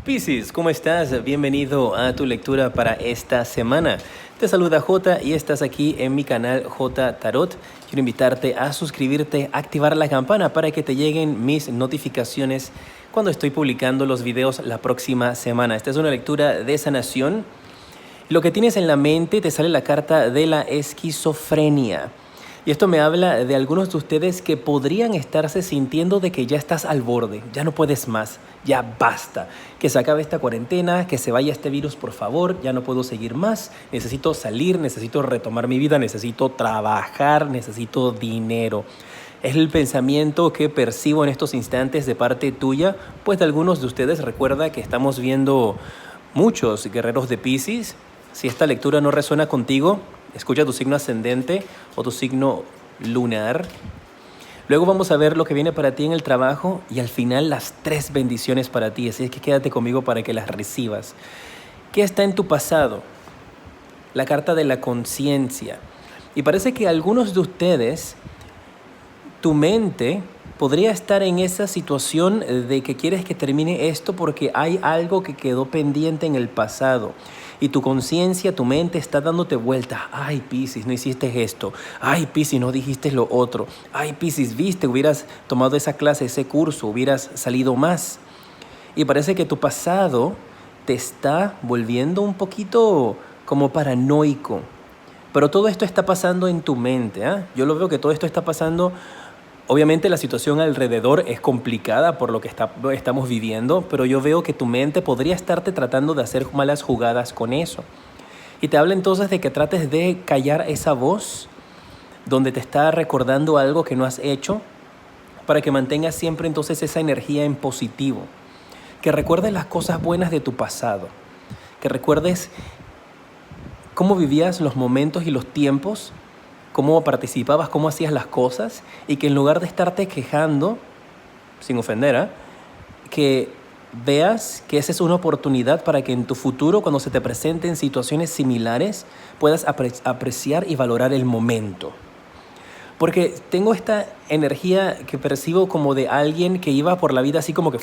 Piscis, ¿cómo estás? Bienvenido a tu lectura para esta semana. Te saluda J y estás aquí en mi canal J Tarot. Quiero invitarte a suscribirte, activar la campana para que te lleguen mis notificaciones cuando estoy publicando los videos la próxima semana. Esta es una lectura de sanación. Lo que tienes en la mente, te sale la carta de la esquizofrenia. Y esto me habla de algunos de ustedes que podrían estarse sintiendo de que ya estás al borde, ya no puedes más, ya basta. Que se acabe esta cuarentena, que se vaya este virus, por favor, ya no puedo seguir más. Necesito salir, necesito retomar mi vida, necesito trabajar, necesito dinero. Es el pensamiento que percibo en estos instantes de parte tuya, pues de algunos de ustedes. Recuerda que estamos viendo muchos guerreros de Piscis. Si esta lectura no resuena contigo, escucha tu signo ascendente o tu signo lunar. Luego vamos a ver lo que viene para ti en el trabajo y al final las 3 bendiciones para ti. Así es que quédate conmigo para que las recibas. ¿Qué está en tu pasado? La carta de la conciencia. Y parece que algunos de ustedes, tu mente podría estar en esa situación de que quieres que termine esto porque hay algo que quedó pendiente en el pasado. Y tu conciencia, tu mente está dándote vueltas. Ay, Piscis, no hiciste esto. Ay, Piscis, no dijiste lo otro. Ay, Piscis, viste, hubieras tomado esa clase, ese curso, hubieras salido más. Y parece que tu pasado te está volviendo un poquito como paranoico. Pero todo esto está pasando en tu mente, ¿eh? Yo lo veo que todo esto está pasando. Obviamente la situación alrededor es complicada por lo que estamos viviendo, pero yo veo que tu mente podría estarte tratando de hacer malas jugadas con eso. Y te habla entonces de que trates de callar esa voz donde te está recordando algo que no has hecho, para que mantengas siempre entonces esa energía en positivo. Que recuerdes las cosas buenas de tu pasado. Que recuerdes cómo vivías los momentos y los tiempos, cómo participabas, cómo hacías las cosas, y que en lugar de estarte quejando, sin ofender, que veas que esa es una oportunidad para que en tu futuro, cuando se te presenten situaciones similares, puedas apreciar y valorar el momento. Porque tengo esta energía que percibo como de alguien que iba por la vida así como que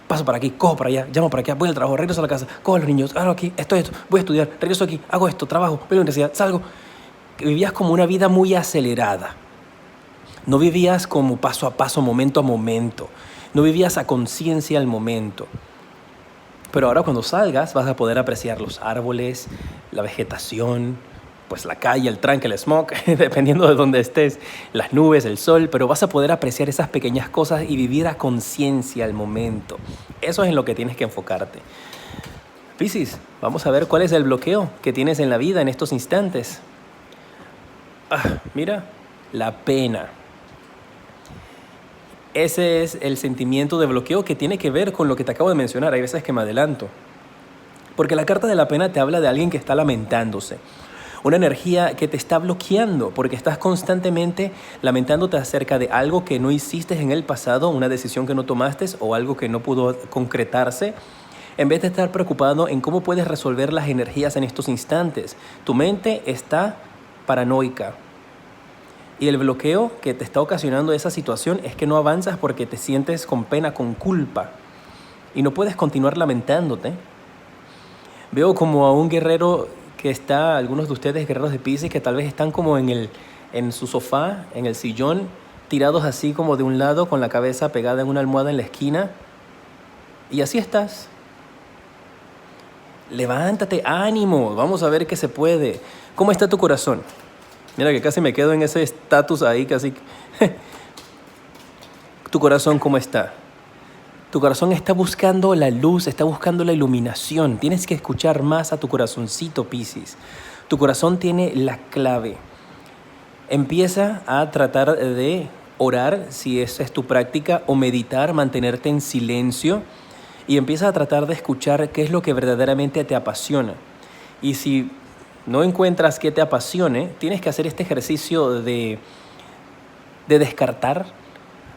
paso para aquí, cojo para allá, llamo para acá, voy al trabajo, regreso a la casa, cojo a los niños, hago aquí, esto, voy a estudiar, regreso aquí, hago esto, trabajo, voy a la universidad, salgo. Vivías como una vida muy acelerada. No vivías como paso a paso, momento a momento. No vivías a conciencia al momento. Pero ahora cuando salgas vas a poder apreciar los árboles, la vegetación, pues la calle, el tranque, el smog, dependiendo de dónde estés, las nubes, el sol, pero vas a poder apreciar esas pequeñas cosas y vivir a conciencia al momento. Eso es en lo que tienes que enfocarte. Piscis, vamos a ver cuál es el bloqueo que tienes en la vida en estos instantes. Mira, la pena. Ese es el sentimiento de bloqueo que tiene que ver con lo que te acabo de mencionar. Hay veces que me adelanto. Porque la carta de la pena te habla de alguien que está lamentándose. Una energía que te está bloqueando porque estás constantemente lamentándote acerca de algo que no hiciste en el pasado, una decisión que no tomaste o algo que no pudo concretarse, en vez de estar preocupado en cómo puedes resolver las energías en estos instantes. Tu mente está paranoica. Y el bloqueo que te está ocasionando esa situación es que no avanzas porque te sientes con pena, con culpa. Y no puedes continuar lamentándote. Veo como a un guerrero que está, algunos de ustedes guerreros de Piscis, que tal vez están como en su sofá, en el sillón, tirados así como de un lado, con la cabeza pegada en una almohada en la esquina. Y así estás. Levántate, ánimo, vamos a ver qué se puede. ¿Cómo está tu corazón? Mira que casi me quedo en ese estatus ahí, casi. ¿Tu corazón cómo está? Tu corazón está buscando la luz, está buscando la iluminación. Tienes que escuchar más a tu corazoncito, Piscis. Tu corazón tiene la clave. Empieza a tratar de orar, si esa es tu práctica, o meditar, mantenerte en silencio. Y empieza a tratar de escuchar qué es lo que verdaderamente te apasiona. Y si no encuentras qué te apasione, tienes que hacer este ejercicio de descartar.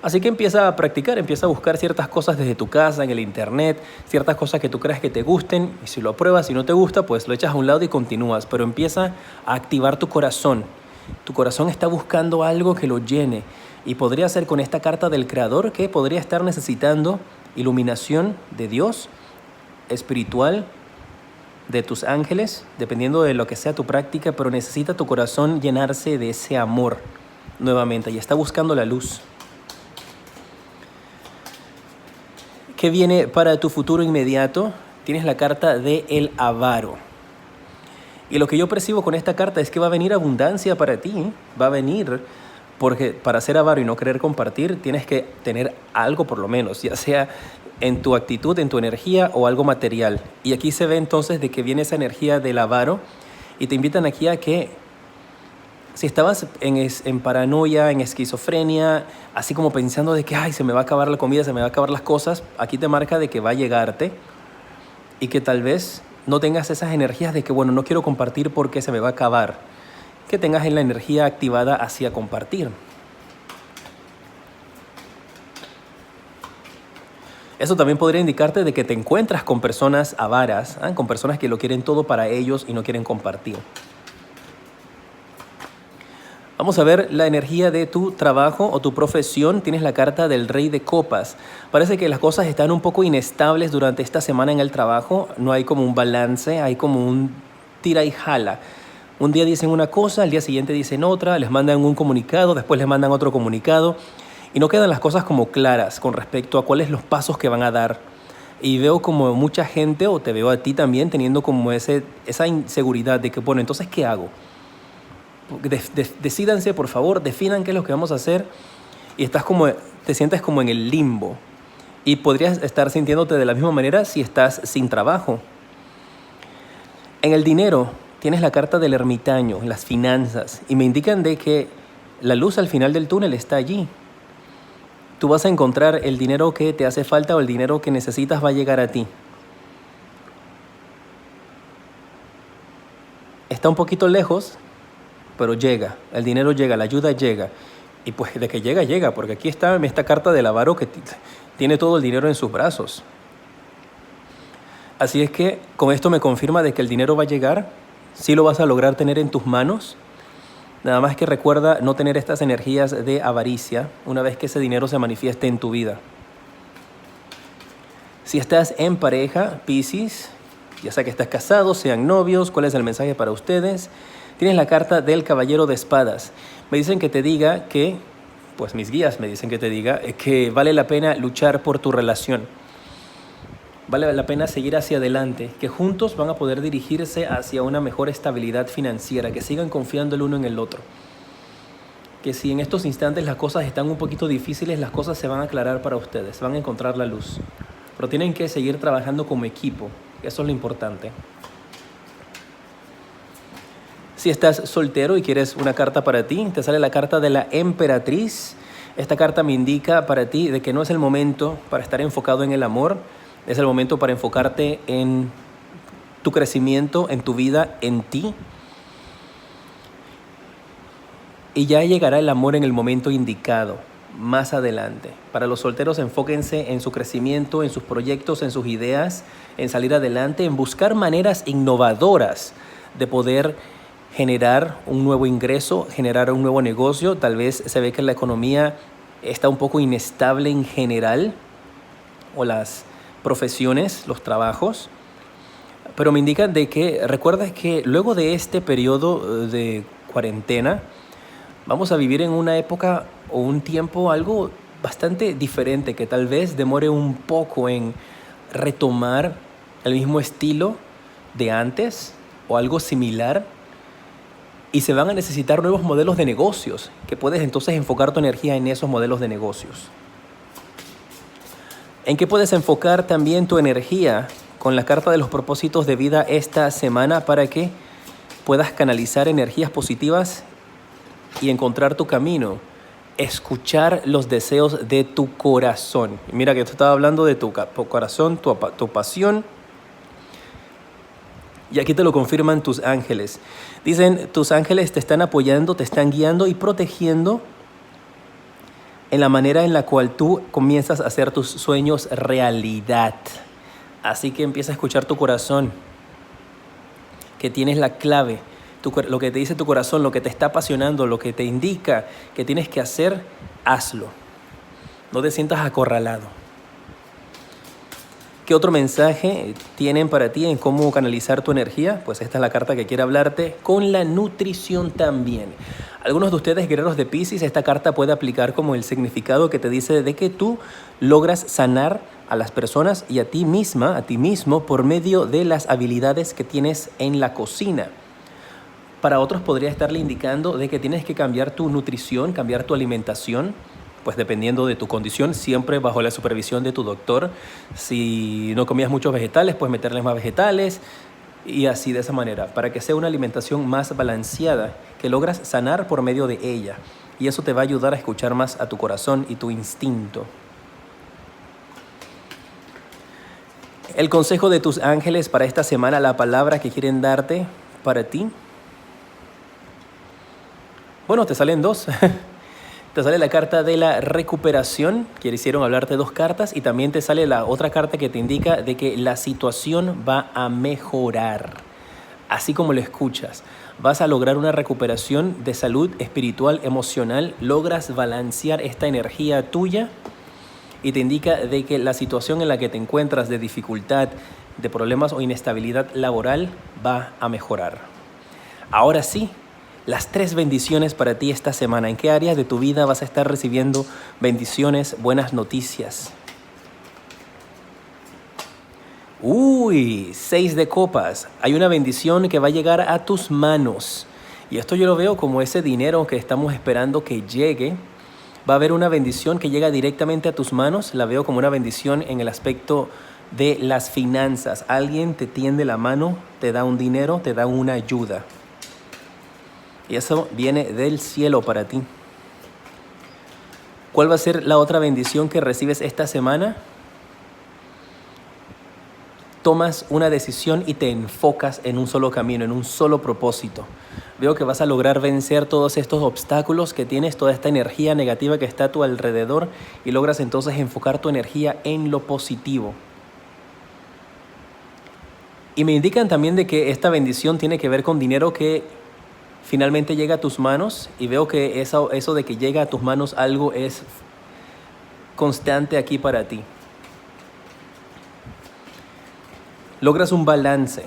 Así que empieza a practicar, empieza a buscar ciertas cosas desde tu casa, en el internet, ciertas cosas que tú creas que te gusten. Y si lo apruebas, si no te gusta, pues lo echas a un lado y continúas. Pero empieza a activar tu corazón. Tu corazón está buscando algo que lo llene. Y podría ser con esta carta del Creador, que podría estar necesitando iluminación de Dios, espiritual de tus ángeles, dependiendo de lo que sea tu práctica, pero necesita tu corazón llenarse de ese amor nuevamente y está buscando la luz. ¿Qué viene para tu futuro inmediato? Tienes la carta de el avaro. Y lo que yo percibo con esta carta es que va a venir abundancia para ti, va a venir, porque para ser avaro y no querer compartir, tienes que tener algo por lo menos, ya sea en tu actitud, en tu energía o algo material. Y aquí se ve entonces de que viene esa energía del avaro y te invitan aquí a que si estabas en paranoia, en esquizofrenia, así como pensando de que ay, se me va a acabar la comida, se me va a acabar las cosas, aquí te marca de que va a llegarte y que tal vez no tengas esas energías de que bueno, no quiero compartir porque se me va a acabar, que tengas la energía activada hacia compartir. Eso también podría indicarte de que te encuentras con personas avaras, con personas que lo quieren todo para ellos y no quieren compartir. Vamos a ver la energía de tu trabajo o tu profesión. Tienes la carta del Rey de Copas. Parece que las cosas están un poco inestables durante esta semana en el trabajo. No hay como un balance, hay como un tira y jala. Un día dicen una cosa, al día siguiente dicen otra, les mandan un comunicado, después les mandan otro comunicado. Y no quedan las cosas como claras con respecto a cuáles los pasos que van a dar. Y veo como mucha gente, o te veo a ti también, teniendo como esa inseguridad de que, bueno, entonces, ¿qué hago? Decídanse, por favor, definan qué es lo que vamos a hacer. Y te sientes como en el limbo. Y podrías estar sintiéndote de la misma manera si estás sin trabajo. En el dinero, tienes la carta del ermitaño, las finanzas. Y me indican de que la luz al final del túnel está allí. Tú vas a encontrar el dinero que te hace falta o el dinero que necesitas va a llegar a ti. Está un poquito lejos, pero llega. El dinero llega, la ayuda llega. Y pues de que llega, llega, porque aquí está esta carta del avaro que tiene todo el dinero en sus brazos. Así es que con esto me confirma de que el dinero va a llegar, sí lo vas a lograr tener en tus manos. Nada más que recuerda no tener estas energías de avaricia una vez que ese dinero se manifieste en tu vida. Si estás en pareja, Piscis, ya sea que estás casado, sean novios, ¿cuál es el mensaje para ustedes? Tienes la carta del Caballero de Espadas. Me dicen que te diga que, pues mis guías me dicen que te diga que vale la pena luchar por tu relación. Vale la pena seguir hacia adelante, que juntos van a poder dirigirse hacia una mejor estabilidad financiera, que sigan confiando el uno en el otro. Que si en estos instantes las cosas están un poquito difíciles, las cosas se van a aclarar para ustedes, van a encontrar la luz. Pero tienen que seguir trabajando como equipo, eso es lo importante. Si estás soltero y quieres una carta para ti, te sale la carta de la Emperatriz. Esta carta me indica para ti de que no es el momento para estar enfocado en el amor, es el momento para enfocarte en tu crecimiento, en tu vida, en ti. Y ya llegará el amor en el momento indicado, más adelante. Para los solteros, enfóquense en su crecimiento, en sus proyectos, en sus ideas, en salir adelante, en buscar maneras innovadoras de poder generar un nuevo ingreso, generar un nuevo negocio. Tal vez se ve que la economía está un poco inestable en general, o las profesiones, los trabajos, pero me indican de que recuerda que luego de este periodo de cuarentena vamos a vivir en una época o un tiempo algo bastante diferente, que tal vez demore un poco en retomar el mismo estilo de antes o algo similar, y se van a necesitar nuevos modelos de negocios, que puedes entonces enfocar tu energía en esos modelos de negocios. ¿En qué puedes enfocar también tu energía con la carta de los propósitos de vida esta semana para que puedas canalizar energías positivas y encontrar tu camino? Escuchar los deseos de tu corazón. Mira que te estaba hablando de tu corazón, tu pasión. Y aquí te lo confirman tus ángeles. Dicen, tus ángeles te están apoyando, te están guiando y protegiendo en la manera en la cual tú comienzas a hacer tus sueños realidad. Así que empieza a escuchar tu corazón, que tienes la clave. Lo que te dice tu corazón, lo que te está apasionando, lo que te indica que tienes que hacer, hazlo. No te sientas acorralado. ¿Qué otro mensaje tienen para ti en cómo canalizar tu energía? Pues esta es la carta que quiere hablarte con la nutrición también. Algunos de ustedes, guerreros de Piscis, esta carta puede aplicar como el significado que te dice de que tú logras sanar a las personas y a ti misma, a ti mismo, por medio de las habilidades que tienes en la cocina. Para otros podría estarle indicando de que tienes que cambiar tu nutrición, cambiar tu alimentación, pues dependiendo de tu condición, siempre bajo la supervisión de tu doctor. Si no comías muchos vegetales, pues meterles más vegetales y así de esa manera, para que sea una alimentación más balanceada, que logras sanar por medio de ella. Y eso te va a ayudar a escuchar más a tu corazón y tu instinto. El consejo de tus ángeles para esta semana, la palabra que quieren darte para ti. Bueno, te salen dos. Te sale la carta de la recuperación, que hicieron hablarte dos cartas, y también te sale la otra carta que te indica de que la situación va a mejorar. Así como lo escuchas, vas a lograr una recuperación de salud espiritual, emocional, logras balancear esta energía tuya y te indica de que la situación en la que te encuentras de dificultad, de problemas o inestabilidad laboral va a mejorar. Ahora sí. Las 3 bendiciones para ti esta semana. ¿En qué áreas de tu vida vas a estar recibiendo bendiciones, buenas noticias? 6 de copas. Hay una bendición que va a llegar a tus manos. Y esto yo lo veo como ese dinero que estamos esperando que llegue. Va a haber una bendición que llega directamente a tus manos. La veo como una bendición en el aspecto de las finanzas. Alguien te tiende la mano, te da un dinero, te da una ayuda. Y eso viene del cielo para ti. ¿Cuál va a ser la otra bendición que recibes esta semana? Tomas una decisión y te enfocas en un solo camino, en un solo propósito. Veo que vas a lograr vencer todos estos obstáculos que tienes, toda esta energía negativa que está a tu alrededor, y logras entonces enfocar tu energía en lo positivo. Y me indican también de que esta bendición tiene que ver con dinero que finalmente llega a tus manos, y veo que eso de que llega a tus manos algo es constante aquí para ti. Logras un balance.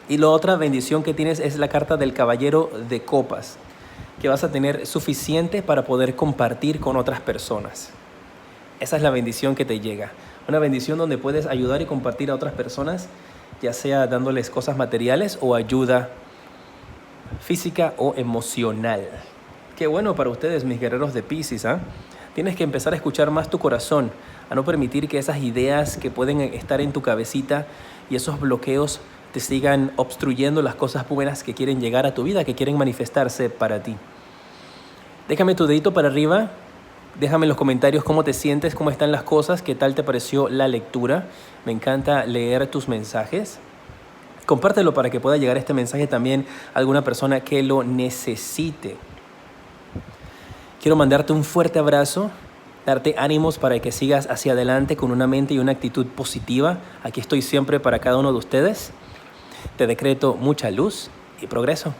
Y la otra bendición que tienes es la carta del caballero de copas, que vas a tener suficiente para poder compartir con otras personas. Esa es la bendición que te llega. Una bendición donde puedes ayudar y compartir a otras personas, ya sea dándoles cosas materiales o ayuda física o emocional. Qué bueno para ustedes, mis guerreros de Piscis, ¿eh? Tienes que empezar a escuchar más tu corazón, a no permitir que esas ideas que pueden estar en tu cabecita y esos bloqueos te sigan obstruyendo las cosas buenas que quieren llegar a tu vida, que quieren manifestarse para ti. Déjame tu dedito para arriba, déjame en los comentarios cómo te sientes, cómo están las cosas, qué tal te pareció la lectura. Me encanta leer tus mensajes. Compártelo para que pueda llegar este mensaje también a alguna persona que lo necesite. Quiero mandarte un fuerte abrazo, darte ánimos para que sigas hacia adelante con una mente y una actitud positiva. Aquí estoy siempre para cada uno de ustedes. Te decreto mucha luz y progreso.